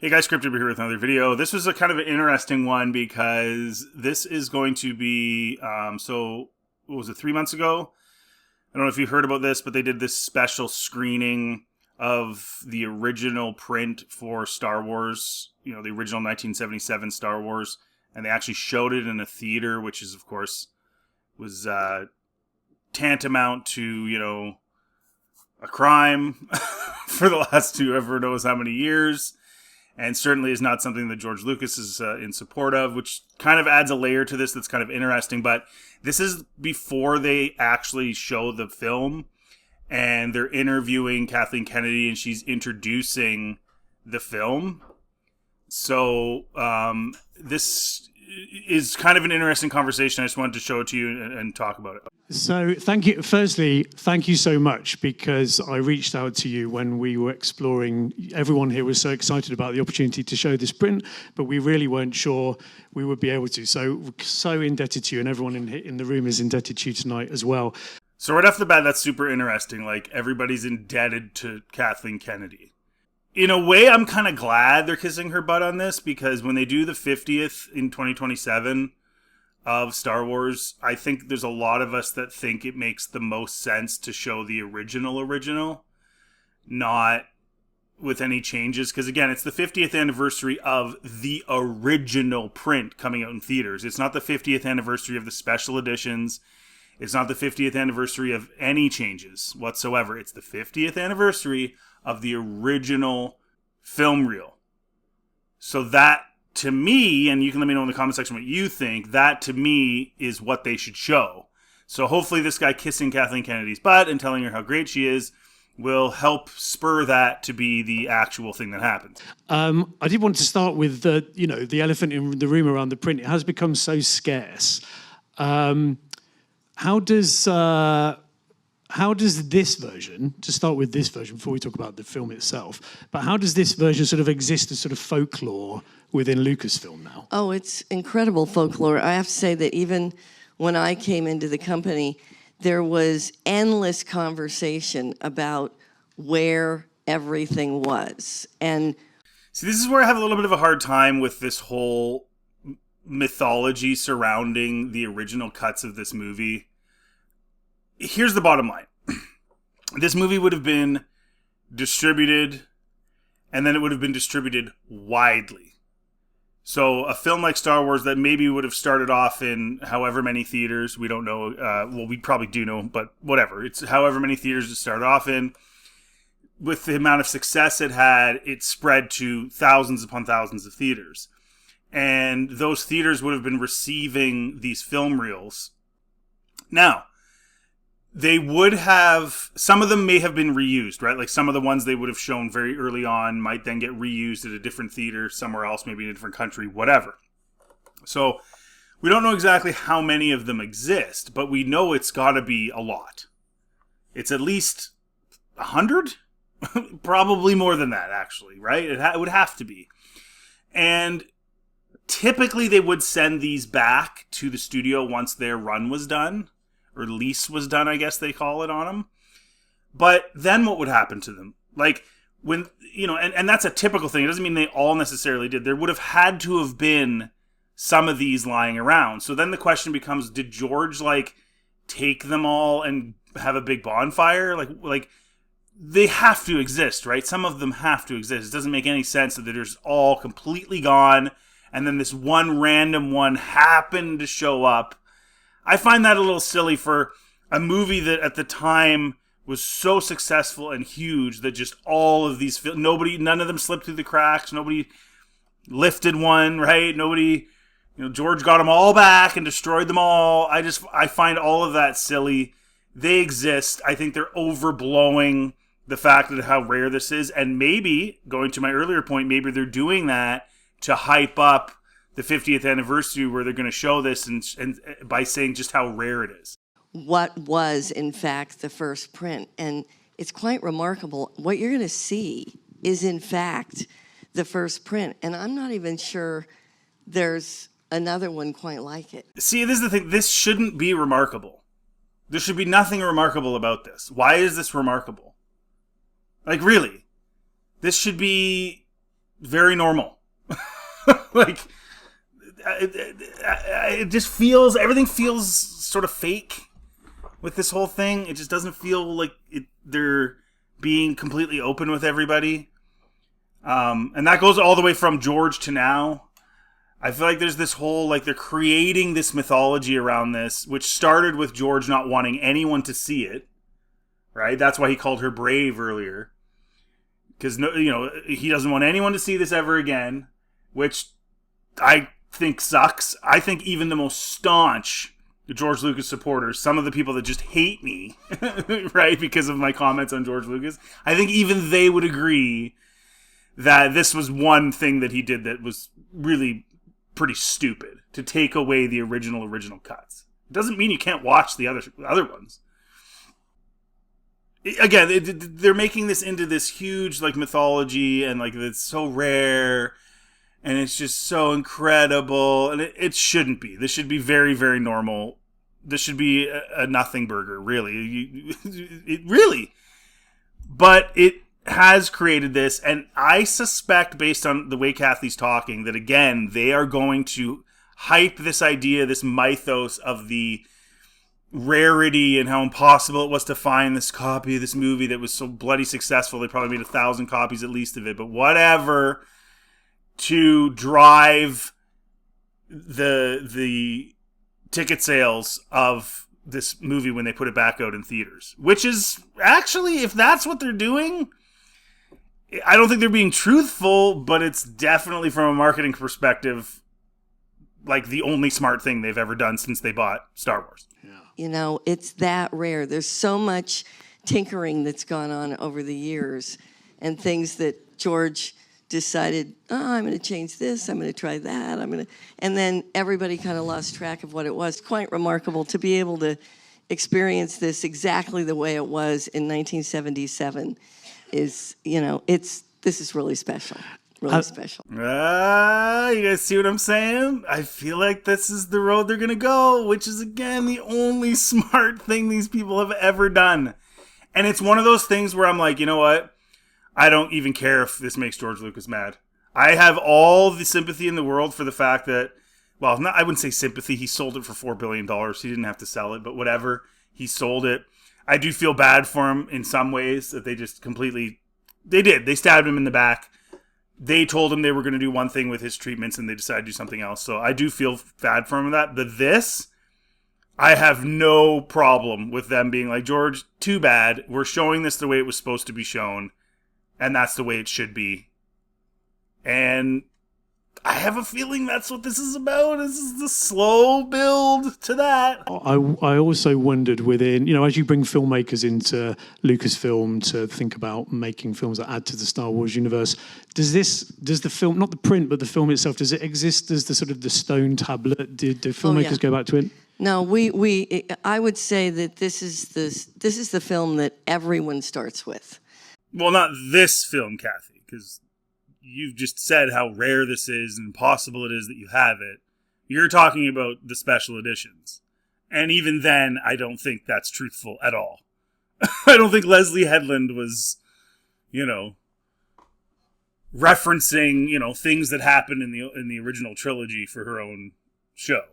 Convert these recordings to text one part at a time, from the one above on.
Hey guys, Scripted here with another video. This was a kind of an interesting one because this is going to be, what was it, 3 months ago? I don't know if you heard about this, but they did this special screening of the original print for Star Wars, the original 1977 Star Wars, and they actually showed it in a theater, which is, of course, was tantamount to, a crime for the last whoever knows how many years. And certainly is not something that George Lucas is in support of, which kind of adds a layer to this that's kind of interesting. But this is before they actually show the film, and they're interviewing Kathleen Kennedy, and she's introducing the film. So this is kind of an interesting conversation. I just wanted to show it to you and talk about it. So thank you. Firstly, thank you so much, because I reached out to you when we were exploring. Everyone here was so excited about the opportunity to show this print, but we really weren't sure we would be able to. So indebted to you, and everyone in the room is indebted to you tonight as well. So right off the bat, that's super interesting. Like, everybody's indebted to Kathleen Kennedy. In a way, I'm kind of glad they're kissing her butt on this, because when they do the 50th in 2027 of Star Wars, I think there's a lot of us that think it makes the most sense to show the original, not with any changes. Because again, it's the 50th anniversary of the original print coming out in theaters. It's not the 50th anniversary of the special editions. It's not the 50th anniversary of any changes whatsoever. It's the 50th anniversary of the original film reel. So that, to me, and you can let me know in the comment section what you think, that to me is what they should show. So hopefully this guy kissing Kathleen Kennedy's butt and telling her how great she is will help spur that to be the actual thing that happens. I did want to start with the elephant in the room around the print. It has become so scarce. How does this version, to start with this version before we talk about the film itself, but how does this version sort of exist as sort of folklore within Lucasfilm now? Oh, it's incredible folklore. I have to say that even when I came into the company, there was endless conversation about where everything was. And see, this is where I have a little bit of a hard time with this whole mythology surrounding the original cuts of this movie. Here's the bottom line. This movie would have been distributed, and then it would have been distributed widely. So a film like Star Wars that maybe would have started off in however many theaters, we don't know, well, we probably do know, but whatever. It's however many theaters it started off in. With the amount of success it had, it spread to thousands upon thousands of theaters. And those theaters would have been receiving these film reels. Now, they would have, some of them may have been reused, right? Like some of the ones they would have shown very early on might then get reused at a different theater somewhere else, maybe in a different country, whatever. So we don't know exactly how many of them exist, but we know it's got to be a lot. It's at least 100? Probably more than that, actually, right? It would have to be. And typically they would send these back to the studio once their run was done. Or lease was done, I guess they call it, on them. But then what would happen to them? Like, when, and that's a typical thing. It doesn't mean they all necessarily did. There would have had to have been some of these lying around. So then the question becomes, did George, take them all and have a big bonfire? Like they have to exist, right? Some of them have to exist. It doesn't make any sense that they're just all completely gone, and then this one random one happened to show up. I find that a little silly for a movie that at the time was so successful and huge that just all of these, none of them slipped through the cracks. Nobody lifted one, right? Nobody, George got them all back and destroyed them all. I find all of that silly. They exist. I think they're overblowing the fact of how rare this is. And maybe, going to my earlier point, maybe they're doing that to hype up the 50th anniversary where they're going to show this and by saying just how rare it is. What was, in fact, the first print. And it's quite remarkable. What you're going to see is, in fact, the first print. And I'm not even sure there's another one quite like it. See, this is the thing. This shouldn't be remarkable. There should be nothing remarkable about this. Why is this remarkable? Like, really? This should be very normal. Like, it just feels, everything feels sort of fake with this whole thing. It just doesn't feel like they're being completely open with everybody. And that goes all the way from George to now. I feel like there's this whole, like, they're creating this mythology around this, which started with George not wanting anyone to see it, right? That's why he called her brave earlier. Because, he doesn't want anyone to see this ever again, which I think sucks. I think even the most staunch George Lucas supporters, some of the people that just hate me, right, because of my comments on George Lucas, I think even they would agree that this was one thing that he did that was really pretty stupid, to take away the original cuts. It doesn't mean you can't watch the other ones. Again, they're making this into this huge, like, mythology, and, like, it's so rare, and it's just so incredible, and it shouldn't be. This should be very, very normal. This should be a nothing burger, really. Really. But it has created this, and I suspect, based on the way Kathy's talking, that, again, they are going to hype this idea, this mythos of the rarity and how impossible it was to find this copy of this movie that was so bloody successful. They probably made 1,000 copies at least of it, but whatever, to drive the ticket sales of this movie when they put it back out in theaters. Which is, actually, if that's what they're doing, I don't think they're being truthful, but it's definitely, from a marketing perspective, like, the only smart thing they've ever done since they bought Star Wars. Yeah. It's that rare. There's so much tinkering that's gone on over the years, and things that George decided, I'm going to change this, I'm going to try that, and then everybody kind of lost track of what it was. Quite remarkable to be able to experience this exactly the way it was in 1977. This is really special. Really special. You guys see what I'm saying? I feel like this is the road they're going to go, which is, again, the only smart thing these people have ever done. And it's one of those things where I'm like, you know what? I don't even care if this makes George Lucas mad. I have all the sympathy in the world for the fact that, well, I wouldn't say sympathy. He sold it for $4 billion. He didn't have to sell it, but whatever. He sold it. I do feel bad for him in some ways that they just completely... They did. They stabbed him in the back. They told him they were going to do one thing with his treatments, and they decided to do something else. So I do feel bad for him with that. But this, I have no problem with them being like, George, too bad. We're showing this the way it was supposed to be shown, and that's the way it should be. And I have a feeling that's what this is about. This is the slow build to that. I also wondered within, as you bring filmmakers into Lucasfilm to think about making films that add to the Star Wars universe, does the film, not the print, but the film itself, does it exist as the sort of the stone tablet? Did the filmmakers go back to it? No, I would say that this is the film that everyone starts with. Well, not this film, Kathy, because you've just said how rare this is and impossible it is that you have it. You're talking about the special editions. And even then, I don't think that's truthful at all. I don't think Leslie Headland was, referencing, things that happened in the original trilogy for her own show.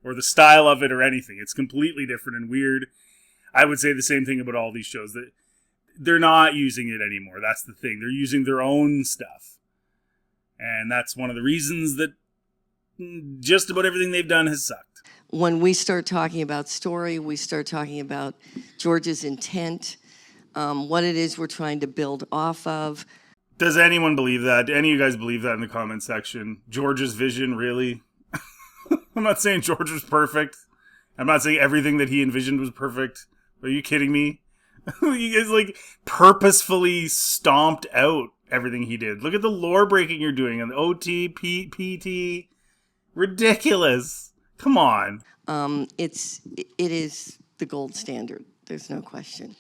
Or the style of it or anything. It's completely different and weird. I would say the same thing about all these shows. That they're not using it anymore. That's the thing. They're using their own stuff. And that's one of the reasons that just about everything they've done has sucked. When we start talking about story, we start talking about George's intent, what it is we're trying to build off of. Does anyone believe that? Do any of you guys believe that in the comment section? George's vision, really? I'm not saying George was perfect. I'm not saying everything that he envisioned was perfect. Are you kidding me? You guys, purposefully stomped out everything he did. Look at the lore breaking you're doing on the OT, PT. Ridiculous. Come on. It is the gold standard. There's no question.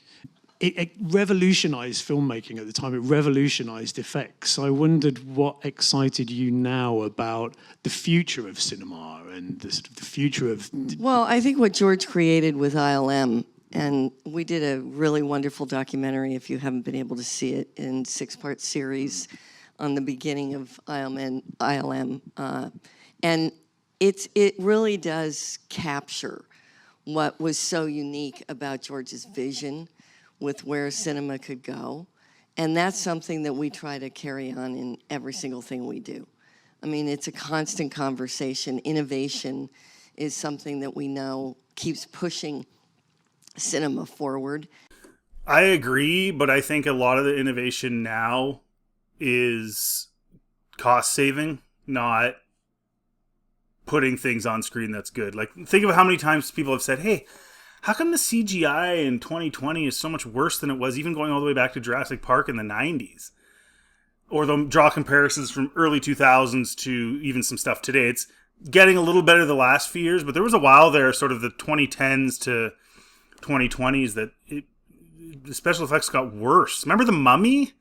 It revolutionized filmmaking at the time. It revolutionized effects. I wondered what excited you now about the future of cinema and the future of... Well, I think what George created with ILM, and we did a really wonderful documentary, if you haven't been able to see it, in 6-part series on the beginning of ILM. And it really does capture what was so unique about George's vision with where cinema could go. And that's something that we try to carry on in every single thing we do. I mean, it's a constant conversation. Innovation is something that we know keeps pushing cinema forward. I agree, but I think a lot of the innovation now is cost saving, not putting things on screen that's good. Like, think of how many times people have said, hey, how come the CGI in 2020 is so much worse than it was even going all the way back to Jurassic Park in the 90s? Or they'll draw comparisons from early 2000s to even some stuff today. It's getting a little better the last few years, but there was a while there, sort of the 2010s to 2020s, that the special effects got worse. Remember The Mummy?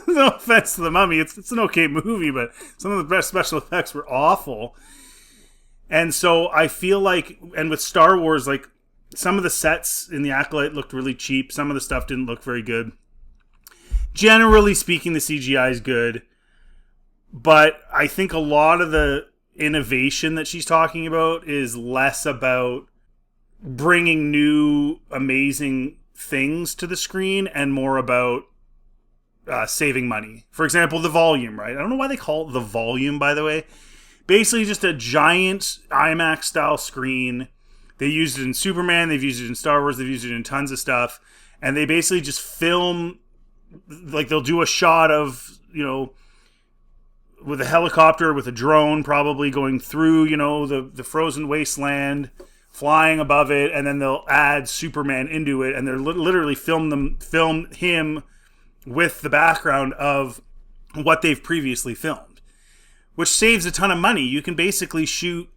No offense to The Mummy. It's an okay movie, but some of the best special effects were awful. And so I feel like, and with Star Wars, like, some of the sets in the Acolyte looked really cheap. Some of the stuff didn't look very good. Generally speaking, the CGI is good. But I think a lot of the innovation that she's talking about is less about bringing new, amazing things to the screen and more about saving money. For example, the volume, right? I don't know why they call it the volume, by the way. Basically just a giant IMAX-style screen. They used it in Superman. They've used it in Star Wars. They've used it in tons of stuff. And they basically just film, like, they'll do a shot of, with a helicopter, with a drone probably going through, the frozen wasteland, flying above it, and then they'll add Superman into it, and they're literally film him with the background of what they've previously filmed, which saves a ton of money. You can basically shoot,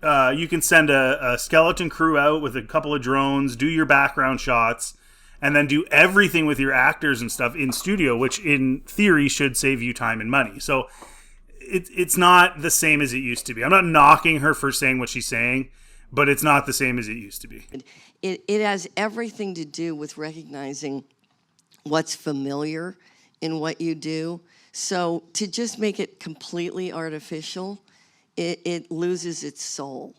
you can send a skeleton crew out with a couple of drones, do your background shots, and then do everything with your actors and stuff in studio, which in theory should save you time and money. So it's not the same as it used to be. I'm not knocking her for saying what she's saying, but it's not the same as it used to be. It has everything to do with recognizing what's familiar in what you do. So to just make it completely artificial, it loses its soul.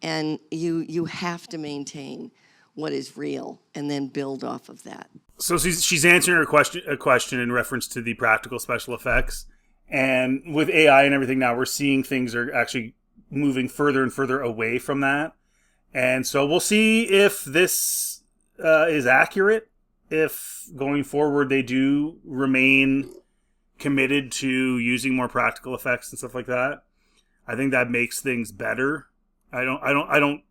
And you have to maintain what is real and then build off of that. So she's answering a question in reference to the practical special effects. And with AI and everything now, we're seeing things are actually moving further and further away from that. And so we'll see if this is accurate, if going forward they do remain committed to using more practical effects and stuff like that. I think that makes things better. I don't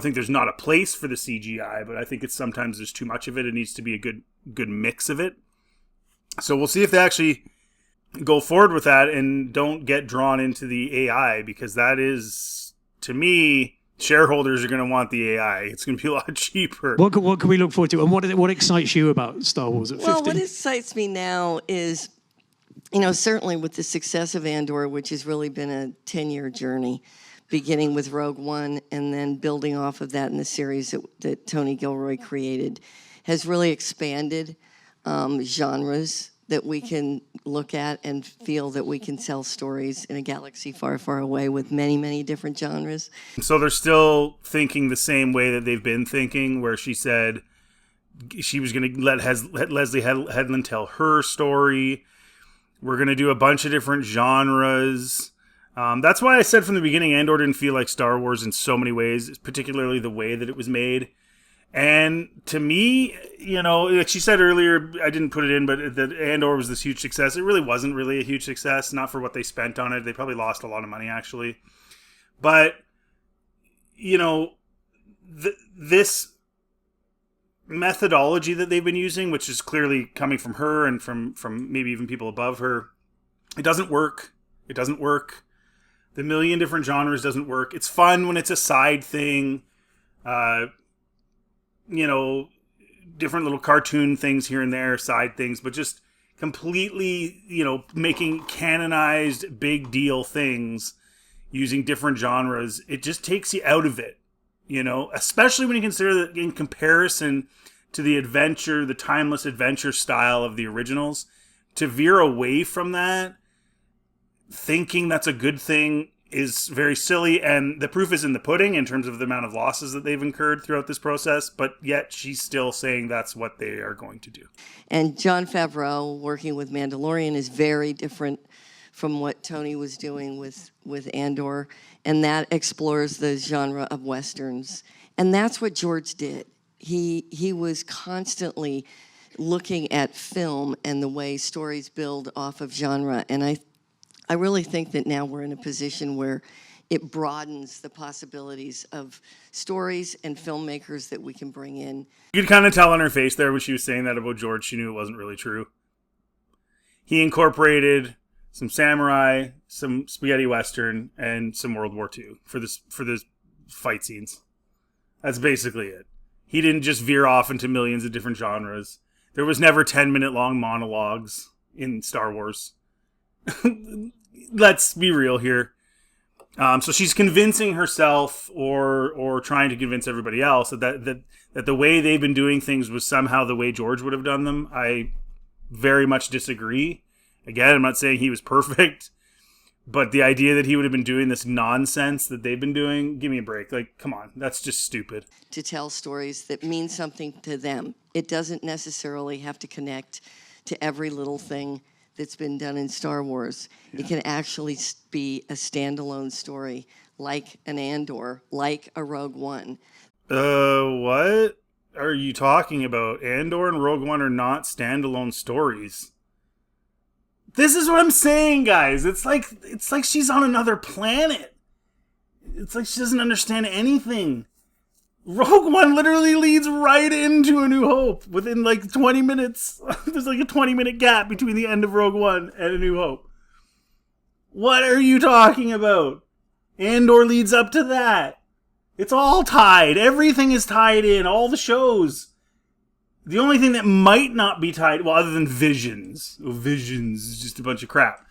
think there's not a place for the CGI, but I think it's sometimes there's too much of it. It needs to be a good mix of it. So we'll see if they actually go forward with that and don't get drawn into the AI, because that is, to me, shareholders are going to want the AI. It's going to be a lot cheaper. What can we look forward to? And what excites you about Star Wars at 50? Well, what excites me now is, certainly with the success of Andor, which has really been a 10-year journey, beginning with Rogue One and then building off of that in the series that Tony Gilroy created, has really expanded genres that we can look at and feel that we can tell stories in a galaxy far, far away with many, many different genres. So they're still thinking the same way that they've been thinking, where she said she was going to let Leslie Headland tell her story. We're going to do a bunch of different genres. That's why I said from the beginning, Andor didn't feel like Star Wars in so many ways, particularly the way that it was made. And to me, like she said earlier, I didn't put it in, but that Andor was this huge success. It really wasn't really a huge success, not for what they spent on it. They probably lost a lot of money, actually. But, this methodology that they've been using, which is clearly coming from her and from maybe even people above her, it doesn't work. It doesn't work. The million different genres doesn't work. It's fun when it's a side thing. Different little cartoon things here and there, side things, but just completely, making canonized big deal things using different genres, it just takes you out of it, especially when you consider that in comparison to the timeless adventure style of the originals. to veer away from that, thinking that's a good thing, is very silly, and the proof is in the pudding in terms of the amount of losses that they've incurred throughout this process, but yet she's still saying that's what they are going to do. And Jon Favreau, working with Mandalorian, is very different from what Tony was doing with Andor, and that explores the genre of Westerns. And that's what George did. He was constantly looking at film and the way stories build off of genre, and I really think that now we're in a position where it broadens the possibilities of stories and filmmakers that we can bring in. You could kind of tell on her face there when she was saying that about George, she knew it wasn't really true. He incorporated some samurai, some spaghetti western, and some World War II for this fight scenes. That's basically it. He didn't just veer off into millions of different genres. There was never 10-minute long monologues in Star Wars. Let's be real here. So she's convincing herself or trying to convince everybody else that the way they've been doing things was somehow the way George would have done them. I very much disagree. Again, I'm not saying he was perfect, but the idea that he would have been doing this nonsense that they've been doing, give me a break. Like, come on, that's just stupid. To tell stories that mean something to them. It doesn't necessarily have to connect to every little thing that's been done in Star Wars. Yeah. It can actually be a standalone story, like an Andor, like a Rogue One. What are you talking about? Andor and Rogue One are not standalone stories. This is what I'm saying, guys. It's like she's on another planet. It's like she doesn't understand anything. Rogue One literally leads right into A New Hope within like 20 minutes. There's like a 20-minute gap between the end of Rogue One and A New Hope. What are you talking about? Andor leads up to that. It's all tied. Everything is tied in. All the shows. The only thing that might not be tied, well, other than Visions. Oh, Visions is just a bunch of crap.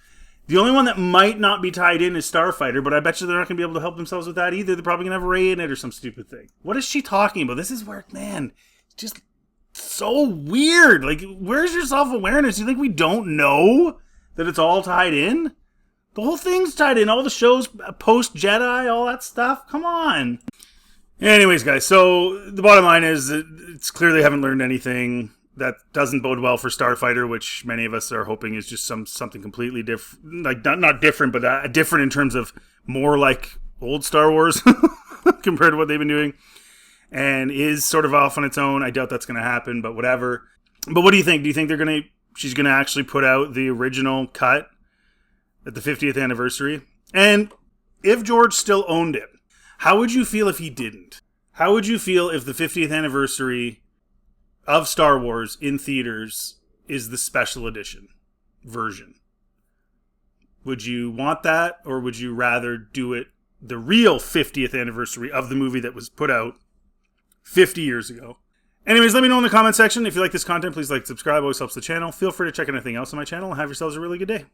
The only one that might not be tied in is Starfighter, but I bet you they're not going to be able to help themselves with that either. They're probably going to have Rey in it or some stupid thing. What is she talking about? This is where, man, it's just so weird. Like, where's your self-awareness? You think we don't know that it's all tied in? The whole thing's tied in. All the shows, post-Jedi, all that stuff. Come on. Anyways, guys, so the bottom line is that it's clear they haven't learned anything. That doesn't bode well for Starfighter, which many of us are hoping is just something completely different. Like, not different, but different in terms of more like old Star Wars compared to what they've been doing. And is sort of off on its own. I doubt that's going to happen, but whatever. But what do you think? Do you think she's going to actually put out the original cut at the 50th anniversary? And if George still owned it, how would you feel if he didn't? How would you feel if the 50th anniversary of Star Wars in theaters is the special edition version? Would you want that, or would you rather do it the real 50th anniversary of the movie that was put out 50 years ago? Anyways, let me know in the comment section. If you like this content, please like, subscribe. Always helps the channel. Feel free to check anything else on my channel and have yourselves a really good day.